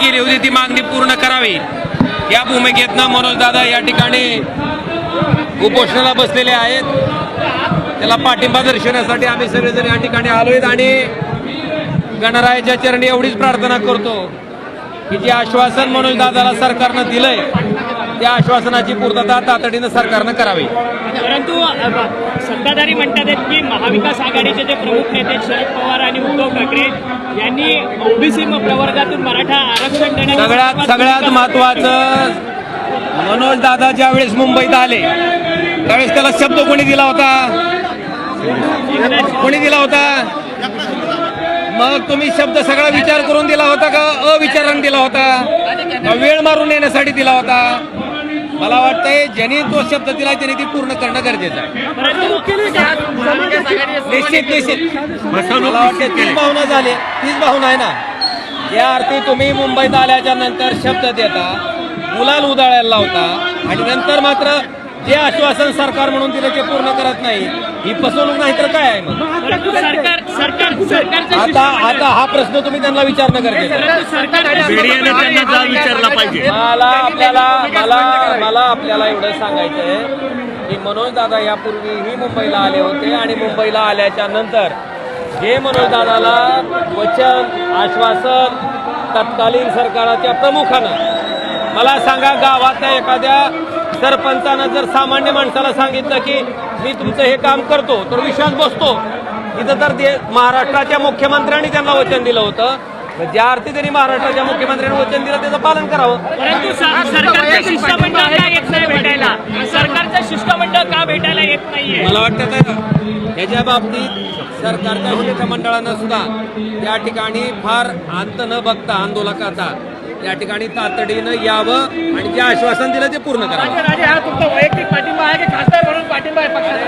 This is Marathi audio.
केली होती ती मागणी पूर्ण करावी या भूमिकेतनं मनोज दादा या ठिकाणी उपोषणाला बसलेले आहेत। त्याला पाठिंबा दर्शवण्यासाठी आम्ही सगळेजण या ठिकाणी आलोय आणि गणरायाच्या चरणी एवढीच प्रार्थना करतो की जे आश्वासन मनोज दादाला सरकारनं दिलंय त्या आश्वासनाची पूर्तता तातडीनं सरकारनं करावी। परंतु सत्ताधारी म्हणतात की महाविकास आघाडीचे जे प्रमुख नेते शरद पवार आणि उद्धव ठाकरे यांनी ओबीसी प्रवर्गातून मराठा आरक्षण देण्याचं सगळ्यात महत्वाचं मनोज दादा ज्यावेळेस मुंबईत आले त्यावेळेस त्याला शब्द कोणी दिला होता? कोणी दिला होता? मग तुम्ही शब्द सगळा विचार करून दिला होता का अविचाराने दिला होता? वेळ मारून येण्यासाठी दिला होता? मला वाटतंय ज्यांनी तो शब्द दिला त्यांनी ती पूर्ण करणं गरजेचं आहे। निश्चित मला वाटतं तीच भावना झाली, तीच भावना आहे ना। या अर्थी तुम्ही मुंबईत आल्याच्या नंतर शब्द देता, गुलाल उधळायला लावता आणि नंतर मात्र जे आश्वासन सरकार म्हणून दिलं ते पूर्ण करत नाही, ही फसवणूक नाही तर काय आहे? मग आता हा प्रश्न तुम्ही त्यांना विचारणं गरजेचं विचारला पाहिजे। मला आपल्याला एवढं सांगायचंय की मनोज दादा यापूर्वीही मुंबईला आले होते आणि मुंबईला आल्याच्या नंतर जे मनोज दादाला वचन आश्वासन तत्कालीन सरकाराच्या प्रमुखानं, मला सांगा गावातल्या एखाद्या सरपंचानं जर सामान्य माणसाला सांगितलं की मी तुमचं हे काम करतो तर विश्वास बसतो। इथं तर महाराष्ट्राच्या मुख्यमंत्र्यांनी त्यांना वचन दिलं होतं, ज्या अर्थी त्यांनी महाराष्ट्राच्या मुख्यमंत्र्यांनी वचन दिलं त्याचं पालन करावं। परंतु सरकारचं शिष्टमंडळ का येत नाही भेटायला? सरकारचं शिष्टमंडळ का भेटायला येत नाहीये? मला वाटतं याच्या बाबतीत सरकारच्या शिष्टमंडळानं सुद्धा या ठिकाणी फार अंत न बघता आंदोलकाचा या ठिकाणी तातडीनं यावं आणि जे आश्वासन दिलं ते पूर्ण करावं। हा तुमचा वैयक्तिक पाठिंबा आहे की खासदार म्हणून पाठिंबा आहे पक्षाचा?